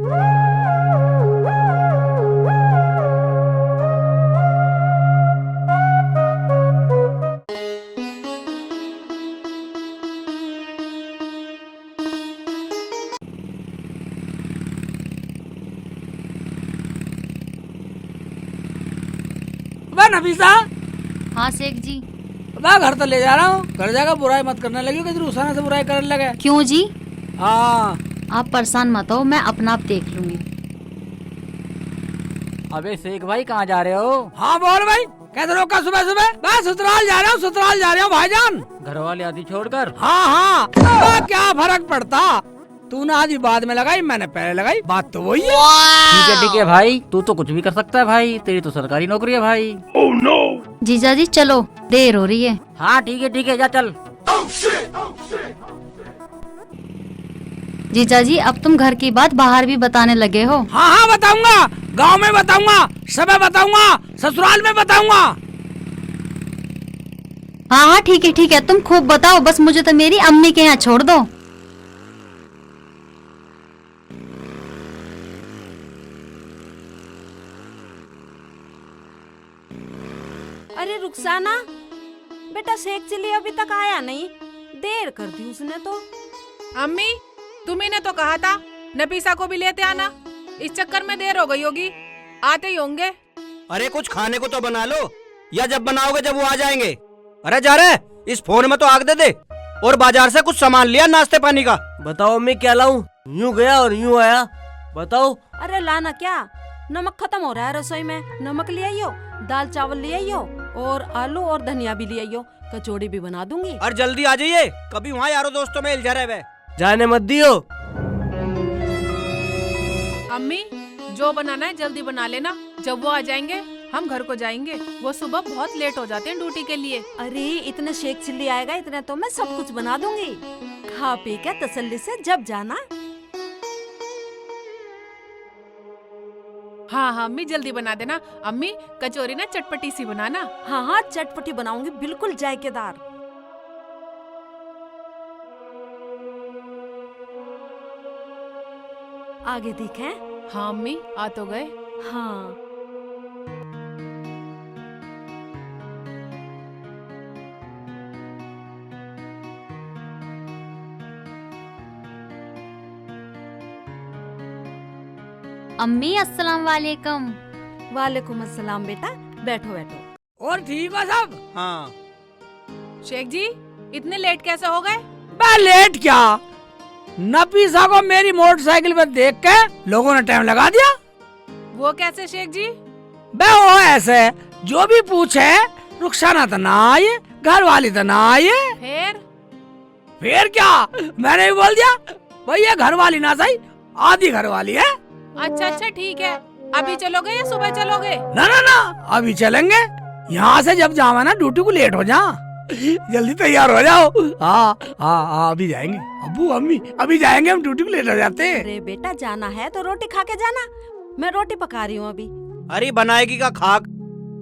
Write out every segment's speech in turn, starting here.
वाह नफीसा, हाँ शेख जी। वाह घर तो ले जा रहा हूँ, घर जाकर बुराई मत करने लगी कि रुसाना से बुराई करने लगे। क्यों जी? हाँ आप परेशान मत हो, मैं अपना आप देख लूंगी। अबे शेख भाई कहाँ जा रहे हो? हाँ बोल भाई, कैसे रोका सुबह सुबह? मैं ससुराल जा रहा हूँ, ससुराल जा रहा हूँ भाईजान। घर वाले आदि छोड़कर? हाँ हाँ, वाह, क्या फर्क पड़ता, तूने आधी बाद में लगाई, मैंने पहले लगाई, बात तो वही है। ठीक है भाई, तू तो कुछ भी कर सकता है भाई, तेरी तो सरकारी नौकरी है भाई। oh, no! जीजा जी चलो, देर हो रही है। हाँ ठीक है जा चल। जीजा जी अब तुम घर की बात बाहर भी बताने लगे हो। हाँ हाँ बताऊंगा, गांव में बताऊंगा, सब बताऊंगा, ससुराल में बताऊंगा। हाँ हाँ ठीक है, तुम खूब बताओ, बस मुझे तो मेरी अम्मी के यहाँ छोड़ दो। अरे रुखसाना बेटा, शेख चिल्ली अभी तक आया नहीं, देर कर दी उसने तो। अम्मी तुम्ही ने तो कहा था नफीसा को भी लेते आना, इस चक्कर में देर हो गई होगी, आते ही होंगे। अरे कुछ खाने को तो बना लो, या जब बनाओगे जब वो आ जाएंगे। अरे जा रहे, इस फोन में तो आग दे दे। और बाजार से कुछ सामान लिया नाश्ते पानी का। बताओ अम्मी क्या लाऊं? यूं गया और यूं आया, बताओ। अरे लाना क्या, नमक खत्म हो रहा है रसोई में, नमक ले आइयो, दाल चावल ले आइयो, और आलू और धनिया भी ले आइयो, कचौड़ी भी बना दूंगी। और जल्दी आ जाइए, कभी वहाँ यारों दोस्तों में इल्झा रहे। जाने मत दियो। अम्मी जो बनाना है जल्दी बना लेना, जब वो आ जाएंगे हम घर को जाएंगे, वो सुबह बहुत लेट हो जाते हैं ड्यूटी के लिए। अरे इतने शेख चिल्ली आएगा, इतने तो मैं सब कुछ बना दूंगी, खा पी के तसल्ली से जब जाना। हाँ हाँ अम्मी जल्दी बना देना। अम्मी कचौरी ना चटपटी सी बनाना। हाँ हाँ चटपटी बनाऊंगी, बिल्कुल जायकेदार। आगे दिखें? हाँ अम्मी आ तो गए। हाँ अम्मी अस्सलाम वालेकुम। वालेकुम अस्सलाम बेटा, बैठो बैठो। और ठीक हो सब? हाँ शेख जी इतने लेट कैसे हो गए? मैं लेट क्या, नफीसा को मेरी मोटरसाइकिल पे देख के लोगों ने टाइम लगा दिया। वो कैसे शेख जी? बे वो ऐसे, जो भी पूछे रुखसाना तो ना आई, घर वाली तो ना आई। फिर क्या, मैंने भी बोल दिया भाई ये घर वाली ना सही, आधी घर वाली है। अच्छा ठीक है, अभी चलोगे या सुबह चलोगे? ना ना ना अभी चलेंगे, यहाँ से जब जावा ना ड्यूटी को लेट हो जा, जल्दी तैयार हो जाओ। हाँ अभी जाएंगे, अब्बू अम्मी अभी जाएंगे, हम ड्यूटी को लेट हो जाते हैं। अरे बेटा जाना है तो रोटी खा के जाना, मैं रोटी पका रही हूँ अभी। अरे बनाएगी का खाक,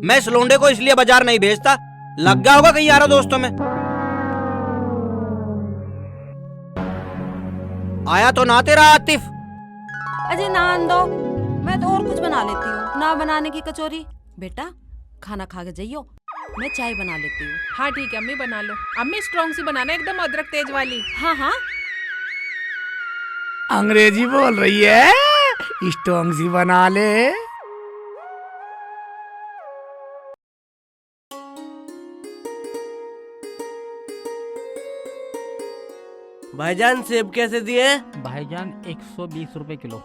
मैं इस लोंडे को इसलिए बाजार नहीं भेजता, लग गया होगा कहीं यारों दोस्तों में। आया तो ना तेरा आतिफ। अजय नान दो, मैं तो और कुछ बना लेती हूँ, ना बनाने की कचौरी। बेटा खाना खा के जाइयो, मैं चाय बना लेती हूँ। हाँ ठीक है अम्मी बना लो। अम्मी स्ट्रॉन्ग सी बनाना, एकदम अदरक तेज वाली। हाँ हाँ अंग्रेजी बोल रही है, स्ट्रॉन्ग सी बना ले। भाईजान सेब कैसे दिए? भाईजान 120 रुपए किलो।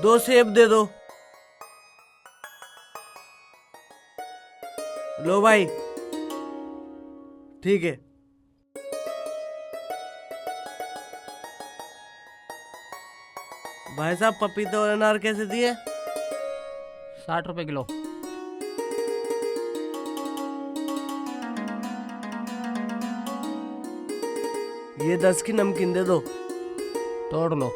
2 सेब दे दो। लो भाई, ठीक है। भाई साहब पपीते और अनार कैसे दिए? 60 रुपए किलो। ये 10 की नमकीन दे दो। तोड़ लो।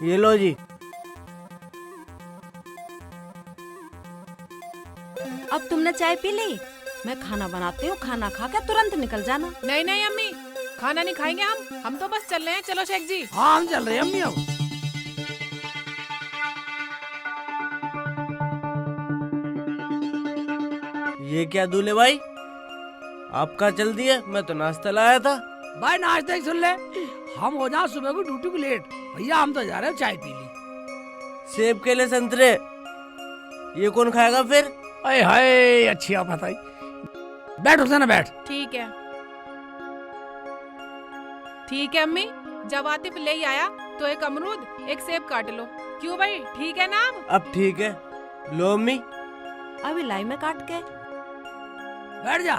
ये लो जी। अब तुमने चाय पी ली? मैं खाना बनाती हूँ, खाना खा के तुरंत निकल जाना। नहीं नहीं अम्मी, खाना नहीं खाएंगे हम तो बस चल रहे हैं। चलो शेख जी। हाँ हम चल रहे हैं अम्मी अब। ये क्या दूल्हे भाई, आपका चल दिया? मैं तो नाश्ता लाया था। भाई नाश्ते ही सुन ले, हम हो जाओ सुबह को ड्यूटी को लेट। भैया हम तो जा रहे हैं, चाय पी ली। सेब केले संतरे ये कौन खाएगा फिर? अरे हाय अच्छी आप बताई। बैठ उसे ना बैठ। ठीक है ठीक है अम्मी, जब आतिफ ले ही आया तो एक अमरूद एक सेब काट लो। क्यों भाई, ठीक है ना? अब ठीक है, लो अम्मी। अभी लाई में काट के। बैठ जा।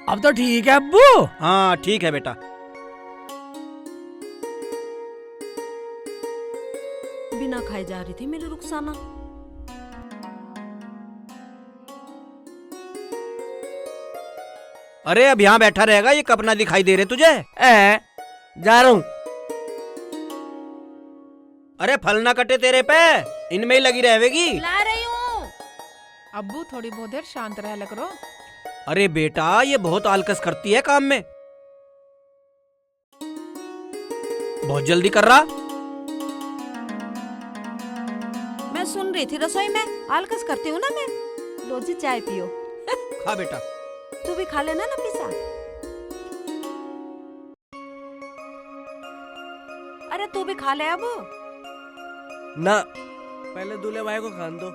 अब तो ठीक है अब्बू। हाँ ठीक है बेटा। बिना खाई जा रही थी मेरी रुखसाना। अरे अब यहाँ बैठा रहेगा, ये कब ना दिखाई दे रहे तुझे? जा रहा हूँ। अरे फल ना कटे तेरे पे, इनमें ही लगी रहेगी। ला रही हूँ। अब्बू थोड़ी बहुत देर शांत रह करो। अरे बेटा ये बहुत आलकस करती है काम में, बहुत जल्दी कर रहा। मैं सुन रही थी रसोई में, आलकस करती हूँ ना मैं। लो जी चाय पियो। खा बेटा। तू भी खा लेना ना पिसा। अरे तू भी खा ले अब। ना, पहले दूल्हे भाई को खान दो।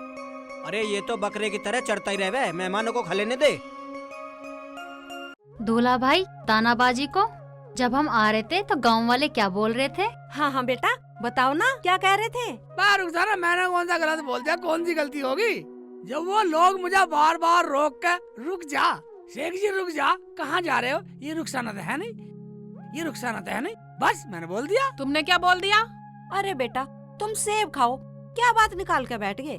अरे ये तो बकरे की तरह चढ़ता ही रहे, मेहमानों को खा लेने दे। दूल्हा भाई, तानाबाजी को जब हम आ रहे थे तो गांव वाले क्या बोल रहे थे? हाँ हाँ बेटा बताओ ना, क्या कह रहे थे? रुखसाना मैंने कौन सा गलत बोल दिया? कौन सी गलती होगी? जब वो लोग मुझे बार बार रोक कर रुक जा शेख जी रुक जा, कहाँ जा रहे हो? ये रुखसाना तो है नहीं, ये रुखसाना तो है नहीं, बस मैंने बोल दिया। तुमने क्या बोल दिया? अरे बेटा तुम सेब खाओ, क्या बात निकाल के बैठ गए?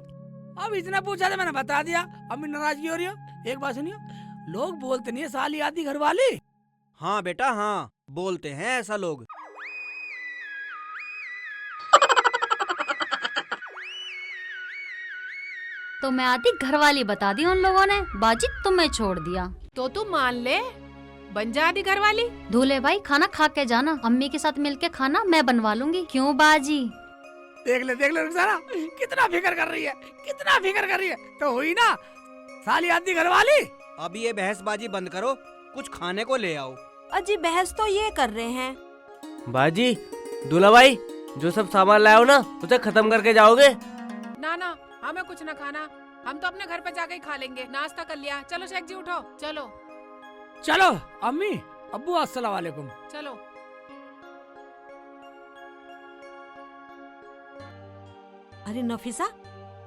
अब इतना पूछा तो मैंने बता दिया। अम्मी नाराजगी हो रही हो? एक बात सुनियो, लोग बोलते नहीं है साली आती घर वाली। हाँ बेटा हाँ, बोलते हैं ऐसा लोग। तो मैं आती घरवाली बता दी उन लोगों ने, बाजी तुम्हें छोड़ दिया। तो तू मान ले, बन जा आदि घर वाली। दूल्हे भाई खाना खा के जाना, अम्मी के साथ मिलके खाना मैं बनवा लूंगी। क्यों बाजी? देख ले रुखसाना कितना फिक्र कर रही है, कितना फिक्र कर रही है। तो हुई ना साली आती घर वाली। अब ये बहसबाजी बंद करो, कुछ खाने को ले आओ। अजी बहस तो ये कर रहे हैं। बाजी, दूल्हा भाई जो सब सामान लाए हो ना उसे खत्म करके जाओगे? ना ना, हमें कुछ ना खाना, हम तो अपने घर पे जाके ही खा लेंगे। नाश्ता कर लिया। चलो शेख जी उठो, चलो चलो अम्मी अब्बू अस्सलाम वालेकुम। चलो। अरे नफीसा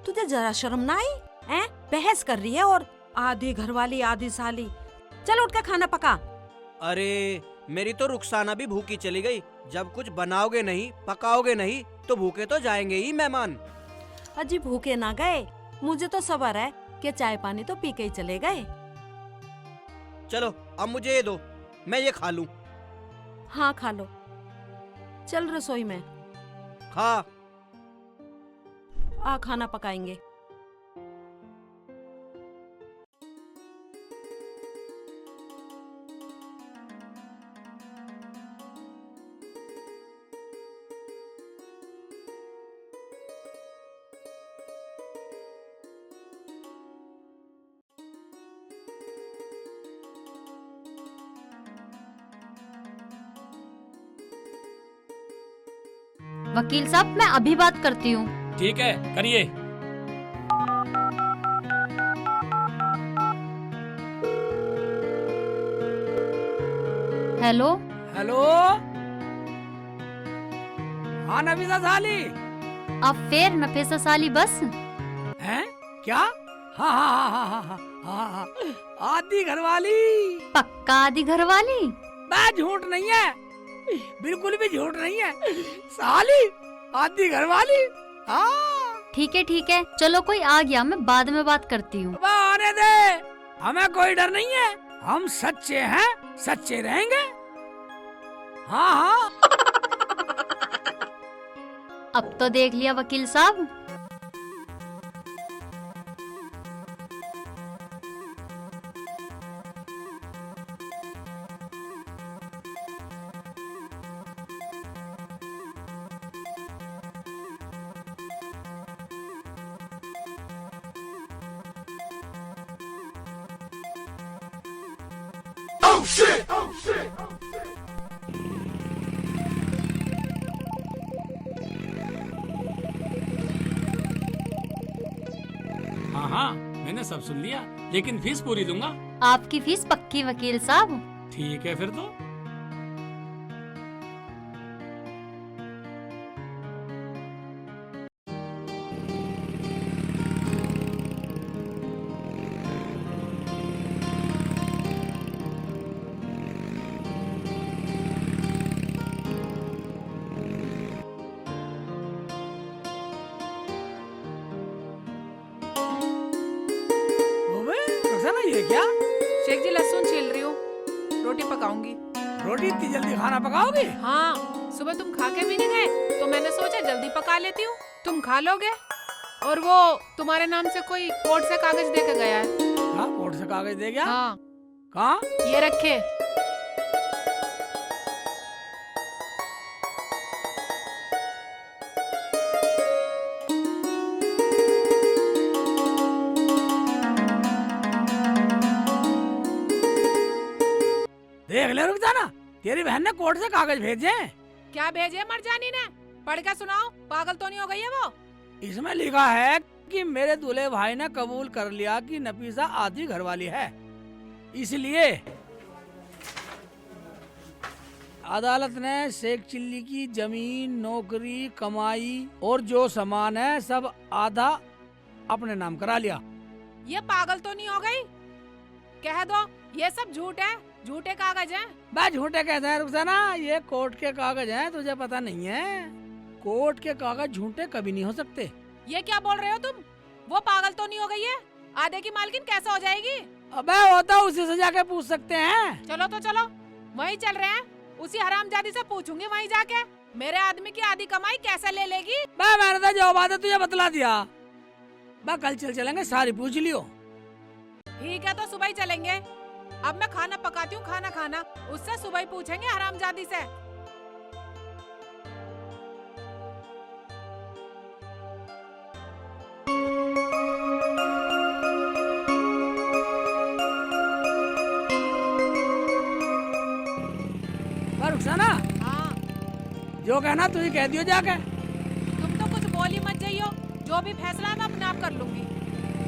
तुझे जरा शर्म ना आई? हैं? बहस कर रही है और आधी घरवाली आधी साली। चल उठ के खाना पका। अरे मेरी तो रुखसाना भी भूखी चली गई। जब कुछ बनाओगे नहीं पकाओगे नहीं तो भूखे तो जाएंगे ही मेहमान। अजी भूखे ना गए, मुझे तो सब्र है कि चाय पानी तो पी के ही चले गए। चलो अब मुझे ये दो, मैं ये खा लूं। हाँ खा लो, चल रसोई में खा। आ खाना पकाएंगे। वकील साहब मैं अभी बात करती हूँ। ठीक है करिए। हेलो हेलो हाँ नफीसा साली। अब फिर नफीसा साली बस? हैं क्या? हाँ हाँ हाँ हाँ हाँ हाँ हाँ आधी घरवाली। पक्का आधी घरवाली? मैं झूठ नहीं है, बिल्कुल भी झूठ नहीं है। साली आधी घरवाली। हाँ ठीक है, चलो कोई आ गया, मैं बाद में बात करती हूँ। आने दे, हमें कोई डर नहीं है, हम सच्चे हैं, सच्चे रहेंगे। हाँ हाँ अब तो देख लिया वकील साहब। हाँ हाँ, मैंने सब सुन लिया, लेकिन फीस पूरी दूंगा। आपकी फीस पक्की वकील साहब। ठीक है फिर तो। ओबे रुखसाना, ये क्या? शेख जी लहसुन छील रही हूँ, रोटी पकाऊंगी। रोटी इतनी जल्दी खाना पकाओगे? हाँ, सुबह तुम खा के भी नहीं गए तो मैंने सोचा जल्दी पका लेती हूँ, तुम खा लोगे। और वो तुम्हारे नाम से कोई कोर्ट से कागज दे के गया है। हाँ, कोर्ट से कागज दे गया? हाँ, कहाँ? ये रखे। देख ले रुखसाना, तेरी बहन ने कोर्ट से कागज भेजे हैं। क्या भेजे मरजानी ने? पढ़ के सुनाओ, पागल तो नहीं हो गई है वो? इसमें लिखा है कि मेरे दूल्हे भाई ने कबूल कर लिया कि नफीसा आधी घरवाली है, इसलिए अदालत ने शेख चिल्ली की जमीन, नौकरी, कमाई और जो सामान है सब आधा अपने नाम करा लिया। ये पागल तो नहीं हो गई? कह दो ये सब झूठ है, झूठे कागज हैं। बस झूठे कहते हैं रुखसाना, ये कोर्ट के कागज हैं, तुझे पता नहीं है? कोर्ट के कागज झूठे कभी नहीं हो सकते। ये क्या बोल रहे हो तुम? वो पागल तो नहीं हो गई है? आधे की मालकिन कैसे हो जाएगी? अबे होता उसी से जाके पूछ सकते हैं। चलो तो चलो, वहीं चल रहे हैं, उसी हरामजादी से पूछूंगी वहीं जाके, मेरे आदमी की आधी कमाई कैसे ले लेगी। बे मैंने तो जो बात है तुझे बतला दिया। बे कल चलेंगे, सारी पूछ लियो। ठीक है तो सुबह ही चलेंगे। अब मैं खाना पकाती हूँ, खाना खाना, उससे सुबह ही पूछेंगे हरामजादी से। रुखसाना, हाँ, जो कहना तू ही कह दियो जाके। तुम तो कुछ बोल ही मत जाइयो, जो भी फैसला है मैं अपने आप कर लूंगी।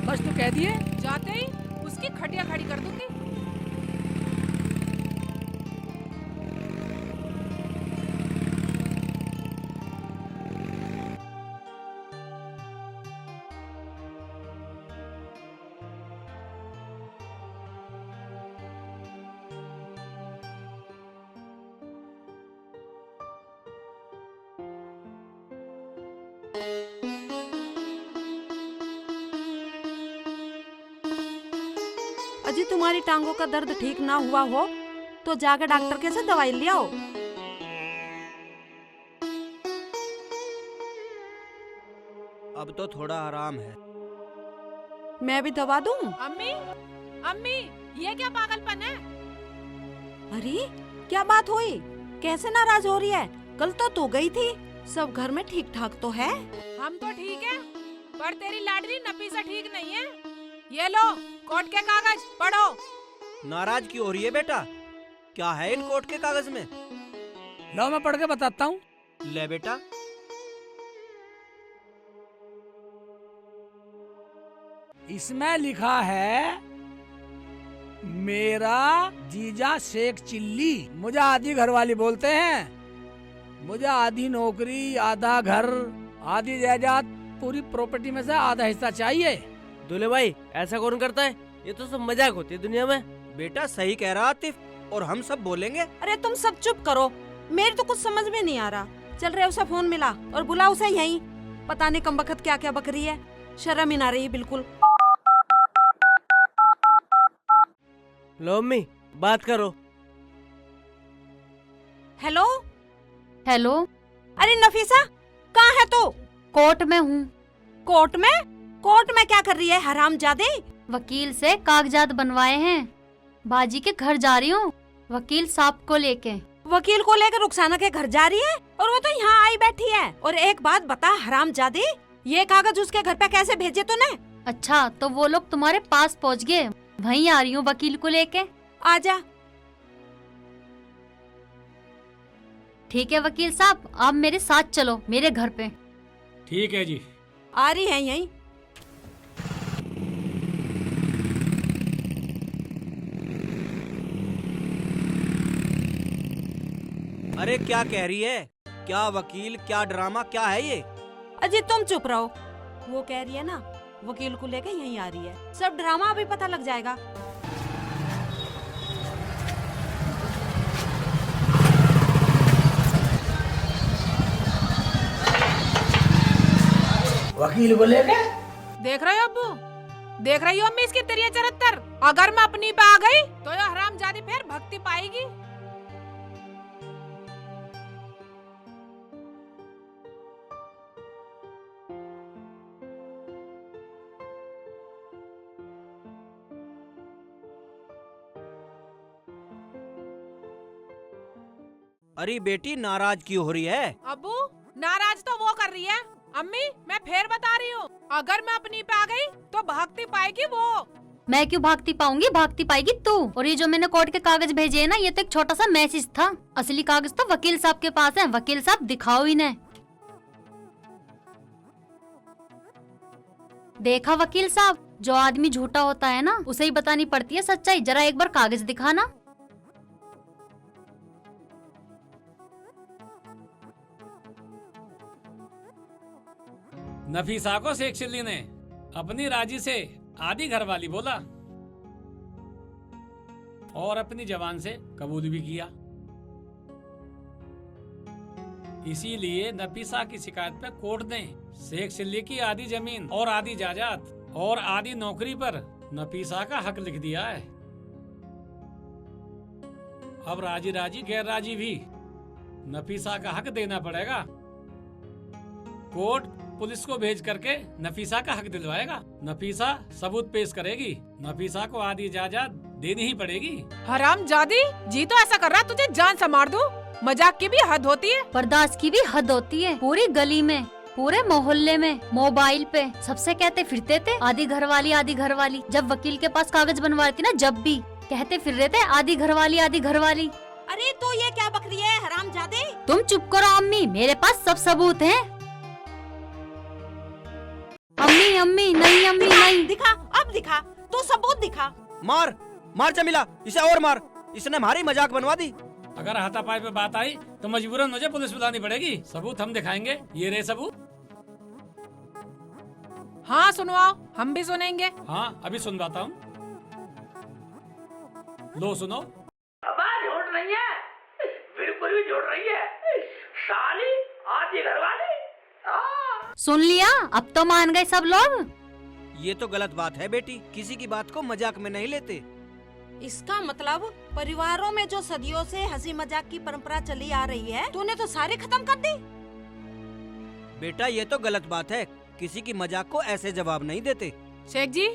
बस तू कह दिए। जाते ही उसकी खटिया खड़ी कर दूंगी। अजी तुम्हारी टांगों का दर्द ठीक ना हुआ हो तो जाकर डॉक्टर के से दवाई ले आओ। अब तो थोड़ा आराम है। मैं भी दवा दूं? अम्मी, अम्मी, ये क्या पागलपन है? अरे क्या बात हुई? कैसे नाराज हो रही है? कल तो तू गई थी, सब घर में ठीक ठाक तो है? हम तो ठीक है, पर तेरी लाडली नफीसा ठीक नहीं है। ये लो कोर्ट के कागज, पढ़ो। नाराज क्यों हो रही है बेटा? क्या है इन कोर्ट के कागज में? लो मैं पढ़ के बताता हूँ। ले बेटा। इसमें लिखा है, मेरा जीजा शेख चिल्ली, मुझे आधी घरवाली बोलते हैं। मुझे आधी नौकरी, आधा घर, आधी जायदाद, पूरी प्रॉपर्टी में से आधा हिस्सा चाहिए। दूल्हे भाई ऐसा कौन करता है? ये तो सब मजाक होती है दुनिया में। बेटा सही कह रहा आतिफ, और हम सब बोलेंगे। अरे तुम सब चुप करो, मेरी तो कुछ समझ में नहीं आ रहा। चल रहे उसे फोन मिला और बुला उसे यहीं। पता नहीं कम बखत क्या क्या बक रही है, शर्म ही ना रही बिल्कुल। लो अम्मी बात करो। हेलो हेलो, अरे नफीसा कहाँ है तू? कोर्ट में हूँ। कोर्ट में? कोर्ट में क्या कर रही है हरामजादे? वकील से कागजात बनवाए हैं, बाजी के घर जा रही हूँ वकील साहब को लेके। वकील को लेकर रुखसाना के घर जा रही है और वो तो यहाँ आई बैठी है। और एक बात बता हरामजादी, ये कागज उसके घर पे कैसे भेजे तूने? अच्छा तो वो लोग तुम्हारे पास पहुँच गए, वहीं आ रही हूँ वकील को लेके। आजा ठीक है वकील साहब, आप मेरे साथ चलो मेरे घर पे। ठीक है जी। आ रही है यहीं। अरे क्या कह रही है? क्या वकील, क्या ड्रामा, क्या है ये? अजी तुम चुप रहो। वो कह रही है ना, वकील को लेके यहीं आ रही है। सब ड्रामा अभी पता लग जाएगा। वकील को लेके देख रहे हो अब्बू, देख रही हो अम्मी इसकी तिरिया चरित्र। अगर मैं अपनी पे आ गई तो ये हरामजादी फिर भक्ति पाएगी। अरे बेटी नाराज क्यों हो रही है? अब्बू नाराज तो वो कर रही है। अम्मी मैं फिर बता रही हूँ, अगर मैं अपनी पे आ गई तो भागती पाएगी वो। मैं क्यों भागती पाऊंगी, भागती पाएगी तू। और ये जो मैंने कोर्ट के कागज भेजे है ना, ये तो एक छोटा सा मैसेज था। असली कागज तो वकील साहब के पास है। वकील साहब दिखाओ इन्हें। देखा वकील साहब, जो आदमी झूठा होता है ना, उसे ही बतानी पड़ती है सच्चाई। जरा एक बार कागज दिखाना। नफीसा को शेख चिल्ली ने अपनी राजी से आधी घरवाली बोला और अपनी जबान से कबूल भी किया। इसीलिए नफीसा की शिकायत पे कोर्ट ने शेख चिल्ली की आधी जमीन और आधी जायदाद और आधी नौकरी पर नफीसा का हक लिख दिया है। अब राजी राजी गैर राजी भी नफीसा का हक देना पड़ेगा। कोर्ट पुलिस को भेज करके नफीसा का हक दिलवाएगा। नफीसा सबूत पेश करेगी। नफीसा को आधी जायदाद देनी ही पड़ेगी। हरामजादी जी तो ऐसा कर रहा तुझे जान से मार दूं। मजाक की भी हद होती है, बर्दाश्त की भी हद होती है। पूरी गली में, पूरे मोहल्ले में, मोबाइल पे सबसे कहते फिरते थे आधी घरवाली आधी घरवाली। जब वकील के पास कागज बनवाई थी ना, जब भी कहते फिर रहे थे आधी घरवाली आधी घरवाली। अरे तो ये क्या बकरी है हरामजादे? तुम चुप करो अम्मी, मेरे पास सब सबूत हैं। अम्मी अम्मी नहीं, अम्मी नहीं। दिखा, अब दिखा, तो सबूत दिखा। मार मार जमीला, इसे और मार। इसने हमारी मजाक बनवा दी। अगर हाथापाई पे बात आई तो मजबूरन मुझे पुलिस बुलानी पड़ेगी। सबूत हम दिखाएंगे। ये रहे सबूत। हाँ सुनवाओ, हम भी सुनेंगे। हाँ अभी सुनवाता हूँ। लो सुनो। बात झूठ नहीं है, बिल्कुल भी झूठ नहीं है। साली आधी घरवाली। सुन लिया, अब तो मान गए सब लोग। ये तो गलत बात है बेटी, किसी की बात को मजाक में नहीं लेते। इसका मतलब परिवारों में जो सदियों से हंसी मजाक की परंपरा चली आ रही है, तूने तो सारी खत्म कर दी। बेटा ये तो गलत बात है, किसी की मजाक को ऐसे जवाब नहीं देते। शेख जी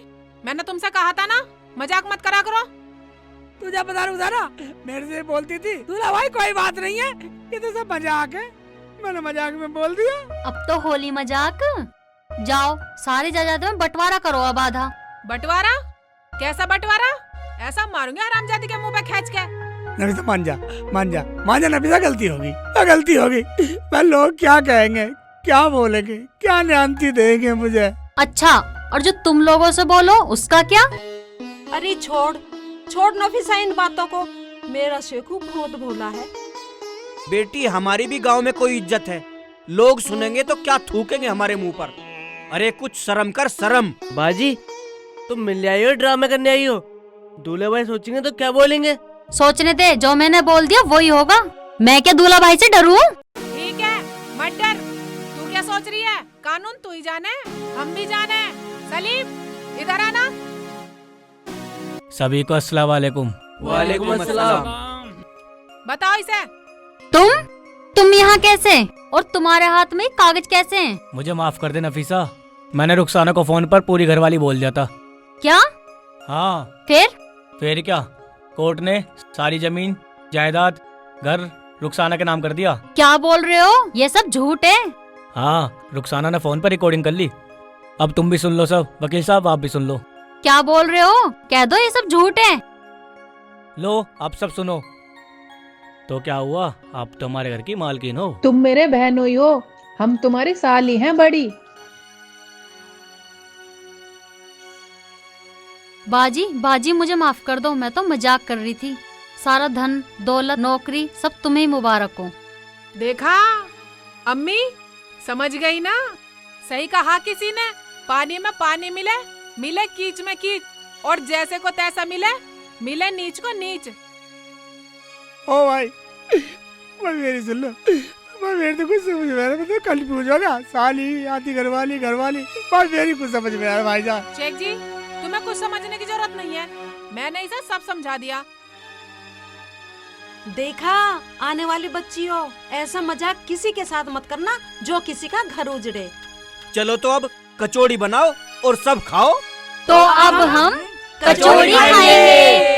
मैंने तुमसे कहा था ना, मजाक मत करा करो। तुझे पता रुका ना, मेरे से बोलती थी दूल्हा भाई कोई बात नहीं है, ये तो सब मजाक है। मैंने मजाक में बोल दिया। अब तो होली मजाक। जाओ सारी जायदाद में बंटवारा करो अब आधा। बंटवारा? कैसा बंटवारा? ऐसा मारूंगी हरामजादी के मुंह पे खींच के। नफीसा मान जा, मान जा, मान जा नफीसा, गलती होगी, गलती होगी। मैं लोग क्या कहेंगे, क्या बोलेंगे, क्या न्यान्ती देंगे मुझे। अच्छा, और जो तुम लोगों से बोलो उसका क्या? अरे छोड़ छोड़ नफीसा इन बातों को। मेरा शेखू बहुत भोला है। बेटी हमारी भी गांव में कोई इज्जत है, लोग सुनेंगे तो क्या थूकेंगे हमारे मुंह पर। अरे कुछ शर्म कर, शर्म। बाजी तुम मिल आई हो, ड्रामे करने आई हो। दूल्हे भाई सोचेंगे तो क्या बोलेंगे? सोचने दे, जो मैंने बोल दिया वही होगा। मैं क्या दूल्हा भाई से डरूं? ठीक है मत डर। तू क्या सोच रही है? कानून तू ही जाने, हम भी जाने। सलीम इधर आना। सभी को अस्सलाम वालेकुम। वालेकुम अस्सलाम। बताओ इसे। तुम यहाँ कैसे? और तुम्हारे हाथ में कागज कैसे हैं? मुझे माफ कर दे नफीसा, मैंने रुखसाना को फोन पर पूरी घरवाली बोल दिया था। क्या? हाँ फिर क्या, कोर्ट ने सारी जमीन जायदाद घर रुखसाना के नाम कर दिया। क्या बोल रहे हो? ये सब झूठ है। हाँ, रुखसाना ने फोन पर रिकॉर्डिंग कर ली। अब तुम भी सुन लो सब। वकील साहब आप भी सुन लो। क्या बोल रहे हो? कह दो ये सब झूठ है। लो आप सब सुनो। तो क्या हुआ, आप तो हमारे घर की मालकिन हो। तुम मेरे बहनोई हो, हम तुम्हारी साली हैं बड़ी। बाजी बाजी मुझे माफ कर दो, मैं तो मजाक कर रही थी। सारा धन दौलत नौकरी सब तुम्हें ही मुबारक हो। देखा अम्मी, समझ गई ना, सही कहा किसी ने, पानी में पानी मिले, मिले कीच में कीच, और जैसे को तैसा मिले, मिले नीच को नीच। ओ भाई, मेरी सुन लो, मेरे तो कुछ समझ में आ रहा है, कल पूछोगा साली आती घरवाली घरवाली, मेरी कुछ समझ में आ रहा है भाईजान। शेख जी, तुम्हें कुछ समझने की जरूरत नहीं है, मैंने इसे सब समझा दिया। देखा आने वाली बच्ची हो, ऐसा मजाक किसी के साथ मत करना जो किसी का घर उजड़े। चलो तो अब कचौड़ी बनाओ और सब खाओ। तो अब हम कचौड़ी खाएंगे।